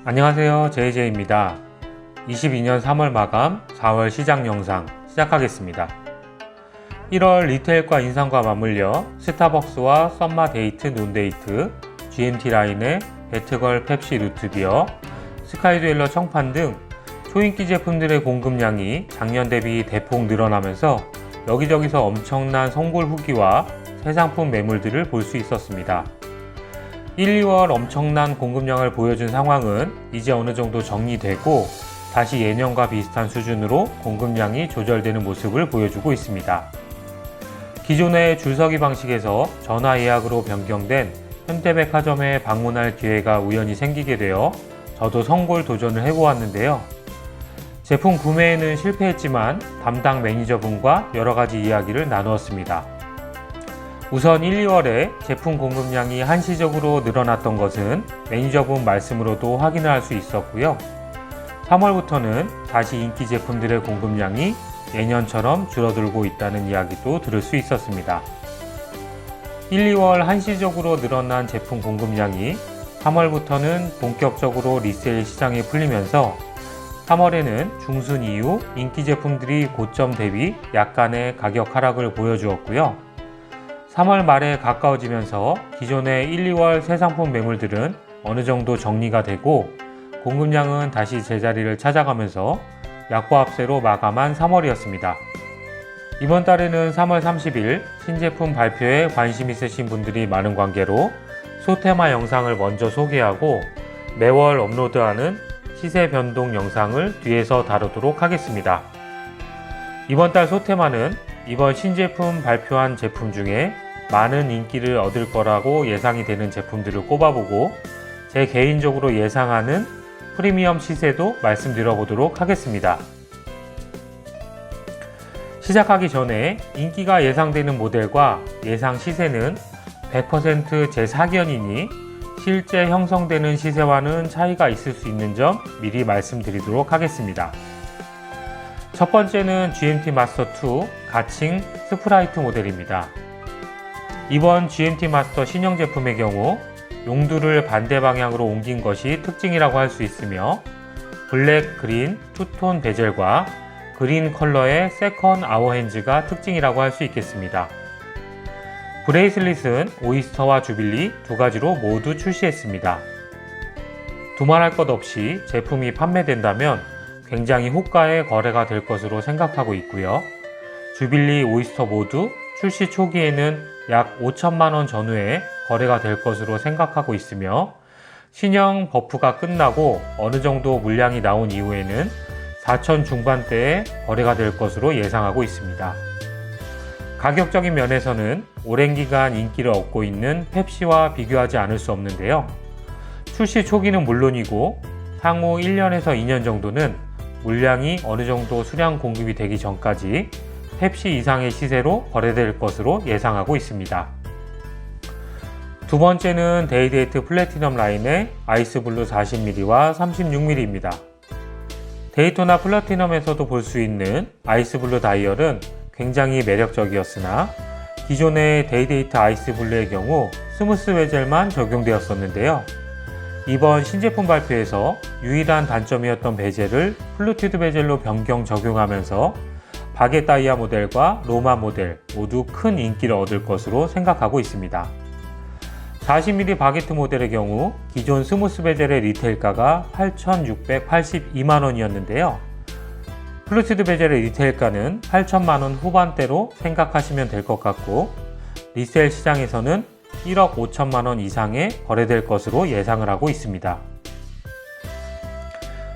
안녕하세요, JJ입니다. 22년 3월 마감 4월 시장 영상 시작하겠습니다. 1월 리테일과 인상과 맞물려 스타벅스와 썸마데이트 논데이트, GMT 라인의 배트걸 펩시 루트비어, 스카이듀엘러 청판 등 초인기 제품들의 공급량이 작년 대비 대폭 늘어나면서 여기저기서 엄청난 성골 후기와 새 상품 매물들을 볼 수 있었습니다. 1, 2월 엄청난 공급량을 보여준 상황은 이제 어느 정도 정리되고 다시 예년과 비슷한 수준으로 공급량이 조절되는 모습을 보여주고 있습니다. 기존의 줄서기 방식에서 전화 예약으로 변경된 현대백화점에 방문할 기회가 우연히 생기게 되어 저도 성골 도전을 해보았는데요. 제품 구매에는 실패했지만 담당 매니저분과 여러가지 이야기를 나누었습니다. 우선 1, 2월에 제품 공급량이 한시적으로 늘어났던 것은 매니저분 말씀으로도 확인을 할 수 있었고요. 3월부터는 다시 인기 제품들의 공급량이 예년처럼 줄어들고 있다는 이야기도 들을 수 있었습니다. 1, 2월 한시적으로 늘어난 제품 공급량이 3월부터는 본격적으로 리세일 시장에 풀리면서 3월에는 중순 이후 인기 제품들이 고점 대비 약간의 가격 하락을 보여주었고요. 3월 말에 가까워지면서 기존의 1, 2월 새 상품 매물들은 어느 정도 정리가 되고 공급량은 다시 제자리를 찾아가면서 약보합세로 마감한 3월이었습니다. 이번 달에는 3월 30일 신제품 발표에 관심 있으신 분들이 많은 관계로 소테마 영상을 먼저 소개하고 매월 업로드하는 시세 변동 영상을 뒤에서 다루도록 하겠습니다. 이번 달 소테마는 이번 신제품 발표한 제품 중에 많은 인기를 얻을 거라고 예상이 되는 제품들을 꼽아보고 제 개인적으로 예상하는 프리미엄 시세도 말씀드려보도록 하겠습니다. 시작하기 전에 인기가 예상되는 모델과 예상 시세는 100% 제 사견이니 실제 형성되는 시세와는 차이가 있을 수 있는 점 미리 말씀드리도록 하겠습니다. 첫 번째는 GMT 마스터 2 가칭 스프라이트 모델입니다. 이번 GMT 마스터 신형 제품의 경우 용두를 반대 방향으로 옮긴 것이 특징이라고 할 수 있으며 블랙, 그린, 투톤 베젤과 그린 컬러의 세컨 아워핸즈가 특징이라고 할 수 있겠습니다. 브레이슬릿은 오이스터와 주빌리 두 가지로 모두 출시했습니다. 두말할 것 없이 제품이 판매된다면 굉장히 호가의 거래가 될 것으로 생각하고 있고요. 주빌리, 오이스터 모두 출시 초기에는 약 5천만원 전후에 거래가 될 것으로 생각하고 있으며 신형 버프가 끝나고 어느 정도 물량이 나온 이후에는 4천 중반대에 거래가 될 것으로 예상하고 있습니다. 가격적인 면에서는 오랜 기간 인기를 얻고 있는 펩시와 비교하지 않을 수 없는데요. 출시 초기는 물론이고 향후 1년에서 2년 정도는 물량이 어느 정도 수량 공급이 되기 전까지 펩시 이상의 시세로 거래될 것으로 예상하고 있습니다. 두 번째는 데이데이트 플래티넘 라인의 아이스블루 40mm와 36mm입니다. 데이토나 플래티넘에서도 볼 수 있는 아이스블루 다이얼은 굉장히 매력적이었으나 기존의 데이데이트 아이스블루의 경우 스무스 베젤만 적용되었었는데요. 이번 신제품 발표에서 유일한 단점이었던 베젤을 플루티드 베젤로 변경 적용하면서 바게 다이아 모델과 로마 모델 모두 큰 인기를 얻을 것으로 생각하고 있습니다. 40mm 바게트 모델의 경우 기존 스무스 베젤의 리테일가가 8,682만원이었는데요. 플루티드 베젤의 리테일가는 8천만원 후반대로 생각하시면 될 것 같고 리세일 시장에서는 1억 5천만원 이상에 거래될 것으로 예상을 하고 있습니다.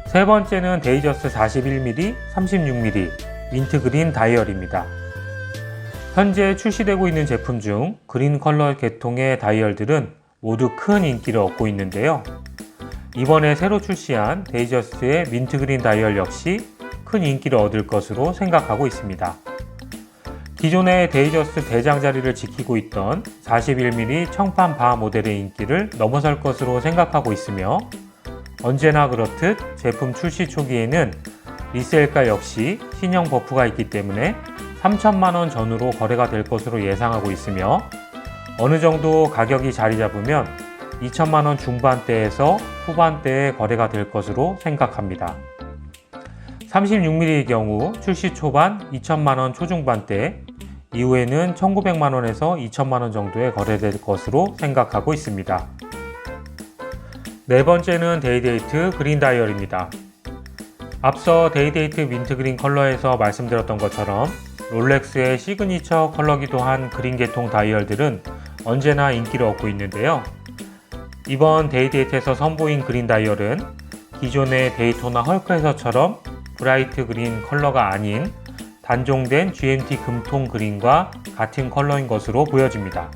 세 번째는 데이저스 41mm, 36mm 민트그린 다이얼입니다. 현재 출시되고 있는 제품 중 그린 컬러 계통의 다이얼들은 모두 큰 인기를 얻고 있는데요. 이번에 새로 출시한 데이저스의 민트그린 다이얼 역시 큰 인기를 얻을 것으로 생각하고 있습니다. 기존의 데이저스 대장 자리를 지키고 있던 41mm 청판 바 모델의 인기를 넘어설 것으로 생각하고 있으며 언제나 그렇듯 제품 출시 초기에는 리세일가 역시 신형 버프가 있기 때문에 3천만원 전후로 거래가 될 것으로 예상하고 있으며 어느 정도 가격이 자리 잡으면 2천만원 중반대에서 후반대에 거래가 될 것으로 생각합니다. 36mm의 경우 출시 초반 2천만원 초중반대, 이후에는 1900만원에서 2000만원 정도에 거래될 것으로 생각하고 있습니다. 네 번째는 데이데이트 그린 다이얼입니다. 앞서 데이데이트 민트그린 컬러에서 말씀드렸던 것처럼 롤렉스의 시그니처 컬러기도 한 그린 계통 다이얼들은 언제나 인기를 얻고 있는데요. 이번 데이데이트에서 선보인 그린 다이얼은 기존의 데이토나 헐크에서처럼 브라이트 그린 컬러가 아닌 단종된 GMT 금통 그린과 같은 컬러인 것으로 보여집니다.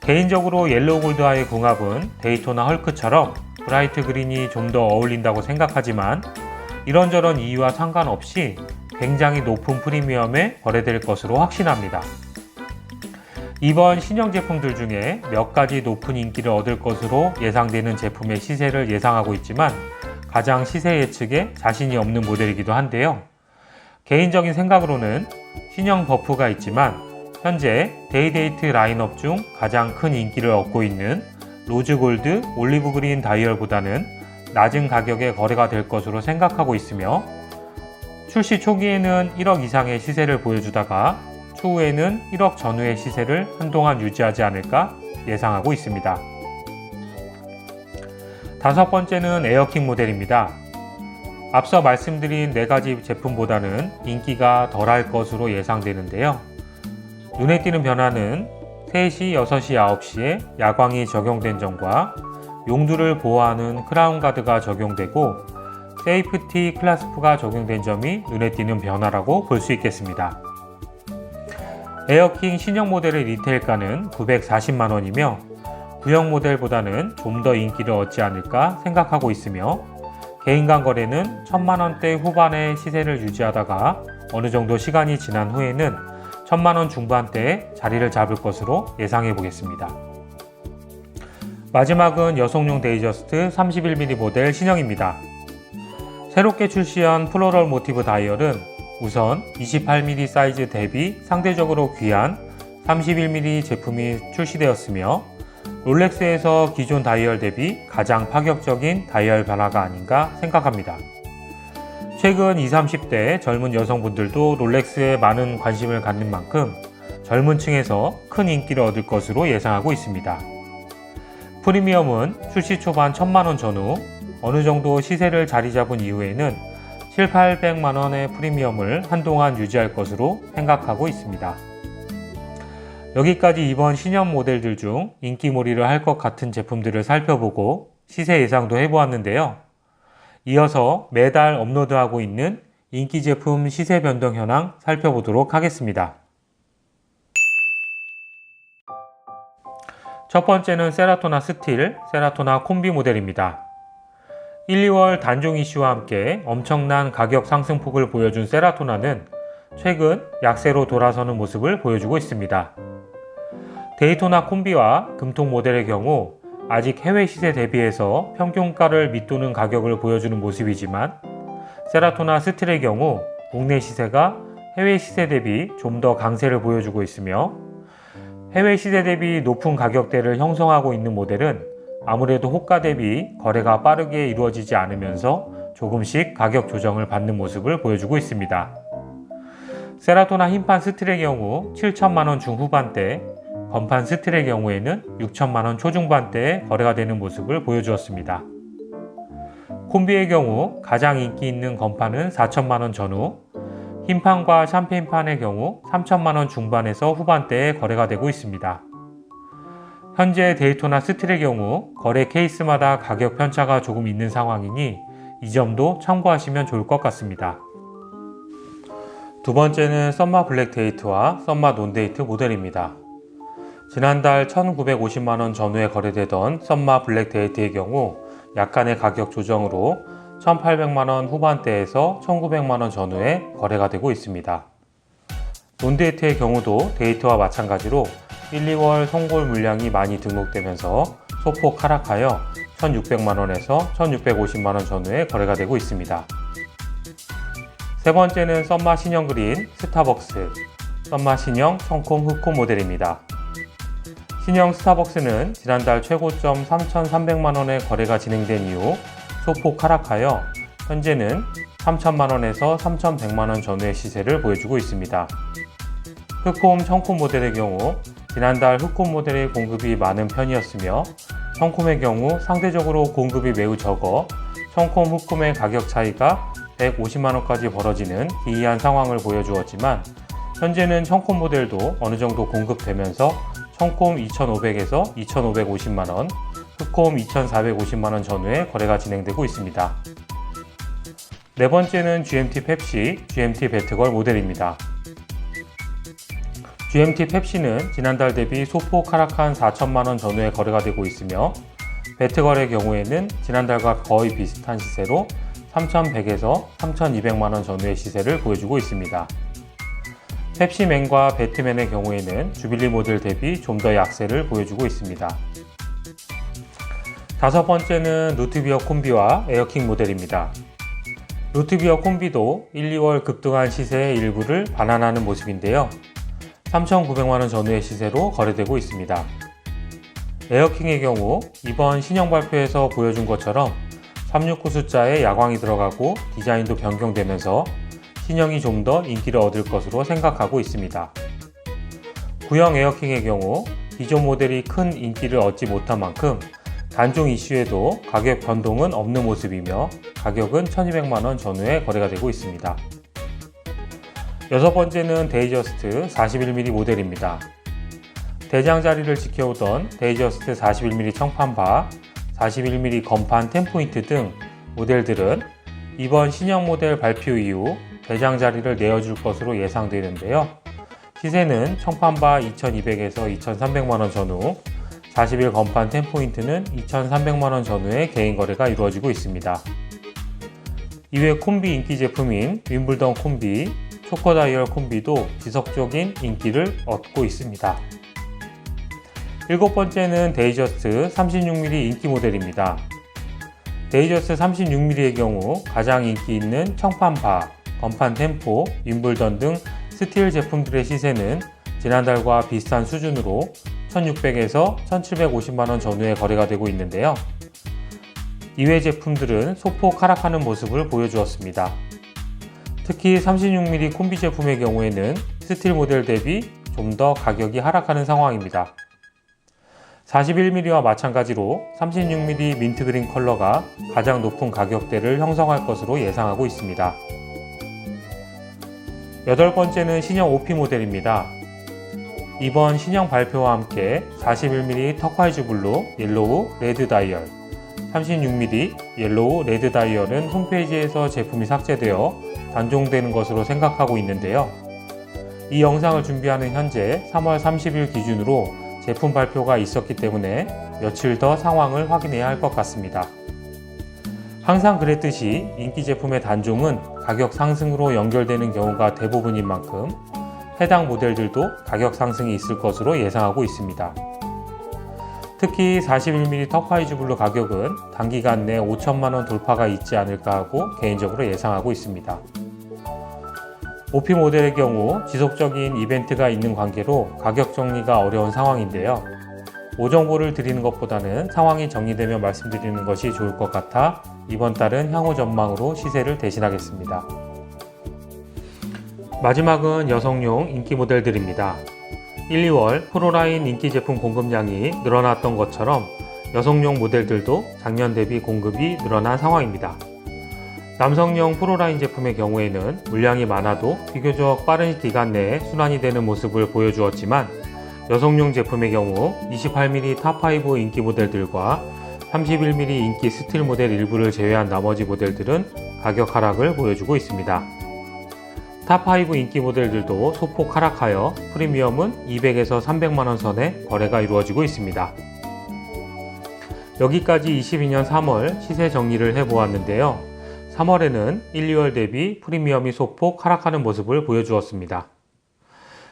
개인적으로 옐로우 골드와의 궁합은 데이토나 헐크처럼 브라이트 그린이 좀 더 어울린다고 생각하지만 이런저런 이유와 상관없이 굉장히 높은 프리미엄에 거래될 것으로 확신합니다. 이번 신형 제품들 중에 몇 가지 높은 인기를 얻을 것으로 예상되는 제품의 시세를 예상하고 있지만 가장 시세 예측에 자신이 없는 모델이기도 한데요. 개인적인 생각으로는 신형 버프가 있지만 현재 데이데이트 라인업 중 가장 큰 인기를 얻고 있는 로즈골드, 올리브그린 다이얼보다는 낮은 가격에 거래가 될 것으로 생각하고 있으며 출시 초기에는 1억 이상의 시세를 보여주다가 추후에는 1억 전후의 시세를 한동안 유지하지 않을까 예상하고 있습니다. 다섯 번째는 에어킹 모델입니다. 앞서 말씀드린 4가지 제품보다는 인기가 덜할 것으로 예상되는데요. 눈에 띄는 변화는 3시, 6시, 9시에 야광이 적용된 점과 용두를 보호하는 크라운 가드가 적용되고 세이프티 클라스프가 적용된 점이 눈에 띄는 변화라고 볼 수 있겠습니다. 에어킹 신형 모델의 리테일가는 940만원이며 구형 모델보다는 좀 더 인기를 얻지 않을까 생각하고 있으며 개인 간 거래는 1000만원대 후반의 시세를 유지하다가 어느 정도 시간이 지난 후에는 1000만원 중반대에 자리를 잡을 것으로 예상해 보겠습니다. 마지막은 여성용 데이저스트 31mm 모델 신형입니다. 새롭게 출시한 플로럴 모티브 다이얼은 우선 28mm 사이즈 대비 상대적으로 귀한 31mm 제품이 출시되었으며 롤렉스에서 기존 다이얼 대비 가장 파격적인 다이얼 변화가 아닌가 생각합니다. 최근 20, 30대 젊은 여성분들도 롤렉스에 많은 관심을 갖는 만큼 젊은 층에서 큰 인기를 얻을 것으로 예상하고 있습니다. 프리미엄은 출시 초반 1000만원 전후 어느 정도 시세를 자리 잡은 이후에는 7, 800만원의 프리미엄을 한동안 유지할 것으로 생각하고 있습니다. 여기까지 이번 신형 모델들 중 인기몰이를 할 것 같은 제품들을 살펴보고 시세 예상도 해보았는데요. 이어서 매달 업로드하고 있는 인기 제품 시세 변동 현황 살펴보도록 하겠습니다. 첫 번째는 세라토나 스틸, 세라토나 콤비 모델입니다. 1, 2월 단종 이슈와 함께 엄청난 가격 상승폭을 보여준 세라토나는 최근 약세로 돌아서는 모습을 보여주고 있습니다. 데이토나 콤비와 금통 모델의 경우 아직 해외 시세 대비해서 평균가를 밑도는 가격을 보여주는 모습이지만 세라토나 스틸의 경우 국내 시세가 해외 시세 대비 좀 더 강세를 보여주고 있으며 해외 시세 대비 높은 가격대를 형성하고 있는 모델은 아무래도 호가 대비 거래가 빠르게 이루어지지 않으면서 조금씩 가격 조정을 받는 모습을 보여주고 있습니다. 세라토나 흰판 스틸의 경우 7천만원 중후반대, 검판 스틸의 경우에는 6천만원 초중반대에 거래가 되는 모습을 보여주었습니다. 콤비의 경우 가장 인기 있는 검판은 4천만원 전후, 흰판과 샴페인판의 경우 3천만원 중반에서 후반대에 거래가 되고 있습니다. 현재 데이토나 스틸의 경우 거래 케이스마다 가격 편차가 조금 있는 상황이니 이 점도 참고하시면 좋을 것 같습니다. 두 번째는 썸마 블랙 데이트와 썸마 논 데이트 모델입니다. 지난달 1950만원 전후에 거래되던 썸마 블랙 데이트의 경우 약간의 가격 조정으로 1800만원 후반대에서 1900만원 전후에 거래가 되고 있습니다. 논 데이트의 경우도 데이트와 마찬가지로 1, 2월 송골 물량이 많이 등록되면서 소폭 하락하여 1600만원에서 1650만원 전후에 거래가 되고 있습니다. 세 번째는 썸마 신형 그린 스타벅스, 썸마 신형 청콩 흑홈 모델입니다. 신형 스타벅스는 지난달 최고점 3,300만원의 거래가 진행된 이후 소폭 하락하여 현재는 3,000만원에서 3,100만원 전후의 시세를 보여주고 있습니다. 흑홈, 청콤 모델의 경우 지난달 흑홈 모델의 공급이 많은 편이었으며 청콤의 경우 상대적으로 공급이 매우 적어 청콤, 흑홈의 가격 차이가 150만원까지 벌어지는 기이한 상황을 보여주었지만 현재는 청콤 모델도 어느 정도 공급되면서 청콤 2,500에서 2,550만원, 흑홈 2,450만원 전후에 거래가 진행되고 있습니다. 네 번째는 GMT 펩시, GMT 배트걸 모델입니다. GMT 펩시는 지난달 대비 소폭 하락한 4천만원 전후에 거래가 되고 있으며 배트걸의 경우에는 지난달과 거의 비슷한 시세로 3,100에서 3,200만원 전후의 시세를 보여주고 있습니다. 펩시맨과 배트맨의 경우에는 주빌리 모델 대비 좀 더 약세를 보여주고 있습니다. 다섯 번째는 루트비어 콤비와 에어킹 모델입니다. 루트비어 콤비도 1, 2월 급등한 시세의 일부를 반환하는 모습인데요. 3,900만원 전후의 시세로 거래되고 있습니다. 에어킹의 경우 이번 신형 발표에서 보여준 것처럼 369 숫자에 야광이 들어가고 디자인도 변경되면서 신형이 좀 더 인기를 얻을 것으로 생각하고 있습니다. 구형 에어킹의 경우 기존 모델이 큰 인기를 얻지 못한 만큼 단종 이슈에도 가격 변동은 없는 모습이며 가격은 1,200만원 전후에 거래가 되고 있습니다. 여섯 번째는 데이저스트 41mm 모델입니다. 대장 자리를 지켜오던 데이저스트 41mm 청판바, 41mm 건판 10포인트 등 모델들은 이번 신형 모델 발표 이후 대장 자리를 내어줄 것으로 예상되는데요. 시세는 청판바 2,200에서 2,300만원 전후, 41 건판 10포인트는 2,300만원 전후의 개인 거래가 이루어지고 있습니다. 이외 콤비 인기 제품인 윈블던 콤비, 초코다이얼 콤비도 지속적인 인기를 얻고 있습니다. 일곱 번째는 데이저스트 36mm 인기 모델입니다. 데이저스트 36mm의 경우 가장 인기 있는 청판바, 건판 템포, 윈블던 등 스틸 제품들의 시세는 지난달과 비슷한 수준으로 1,600에서 1,750만원 전후에 거래가 되고 있는데요. 이외 제품들은 소폭 하락하는 모습을 보여주었습니다. 특히 36mm 콤비 제품의 경우에는 스틸 모델 대비 좀 더 가격이 하락하는 상황입니다. 41mm와 마찬가지로 36mm 민트그린 컬러가 가장 높은 가격대를 형성할 것으로 예상하고 있습니다. 여덟 번째는 신형 OP 모델입니다. 이번 신형 발표와 함께 41mm 터콰이즈 블루, 옐로우, 레드 다이얼, 36mm 옐로우, 레드 다이얼은 홈페이지에서 제품이 삭제되어 단종되는 것으로 생각하고 있는데요. 이 영상을 준비하는 현재 3월 30일 기준으로 제품 발표가 있었기 때문에 며칠 더 상황을 확인해야 할 것 같습니다. 항상 그랬듯이 인기 제품의 단종은 가격 상승으로 연결되는 경우가 대부분인 만큼 해당 모델들도 가격 상승이 있을 것으로 예상하고 있습니다. 특히 41mm 터콰이즈 블루 가격은 단기간 내 5천만원 돌파가 있지 않을까 하고 개인적으로 예상하고 있습니다. OP 모델의 경우 지속적인 이벤트가 있는 관계로 가격 정리가 어려운 상황인데요. 오정보를 드리는 것보다는 상황이 정리되면 말씀드리는 것이 좋을 것 같아 이번 달은 향후 전망으로 시세를 대신하겠습니다. 마지막은 여성용 인기 모델들입니다. 1, 2월 프로라인 인기 제품 공급량이 늘어났던 것처럼 여성용 모델들도 작년 대비 공급이 늘어난 상황입니다. 남성용 프로라인 제품의 경우에는 물량이 많아도 비교적 빠른 기간 내에 순환이 되는 모습을 보여주었지만 여성용 제품의 경우 28mm 탑5 인기 모델들과 31mm 인기 스틸 모델 일부를 제외한 나머지 모델들은 가격 하락을 보여주고 있습니다. 탑5 인기 모델들도 소폭 하락하여 프리미엄은 200에서 300만원 선에 거래가 이루어지고 있습니다. 여기까지 22년 3월 시세 정리를 해보았는데요. 3월에는 1, 2월 대비 프리미엄이 소폭 하락하는 모습을 보여주었습니다.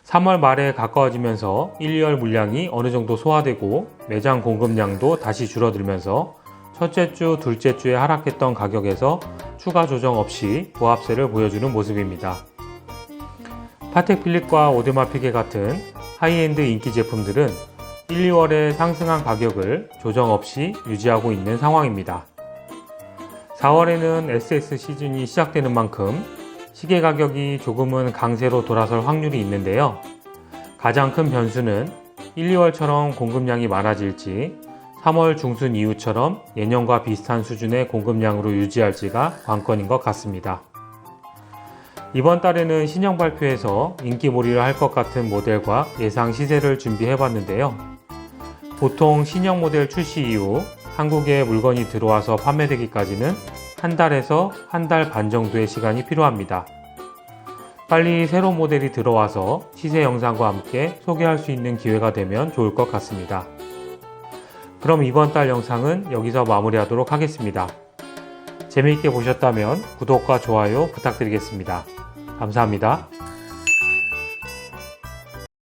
3월 말에 가까워지면서 1, 2월 물량이 어느 정도 소화되고 매장 공급량도 다시 줄어들면서 첫째 주, 둘째 주에 하락했던 가격에서 추가 조정 없이 보합세를 보여주는 모습입니다. 파텍 필립과 오데마 피게 같은 하이엔드 인기 제품들은 1, 2월에 상승한 가격을 조정 없이 유지하고 있는 상황입니다. 4월에는 SS 시즌이 시작되는 만큼 시계 가격이 조금은 강세로 돌아설 확률이 있는데요. 가장 큰 변수는 1, 2월처럼 공급량이 많아질지 3월 중순 이후처럼 예년과 비슷한 수준의 공급량으로 유지할지가 관건인 것 같습니다. 이번 달에는 신형 발표에서 인기몰이를 할 것 같은 모델과 예상 시세를 준비해 봤는데요. 보통 신형 모델 출시 이후 한국에 물건이 들어와서 판매되기까지는 한 달에서 한 달 반 정도의 시간이 필요합니다. 빨리 새로운 모델이 들어와서 시세 영상과 함께 소개할 수 있는 기회가 되면 좋을 것 같습니다. 그럼 이번 달 영상은 여기서 마무리하도록 하겠습니다. 재미있게 보셨다면 구독과 좋아요 부탁드리겠습니다. 감사합니다.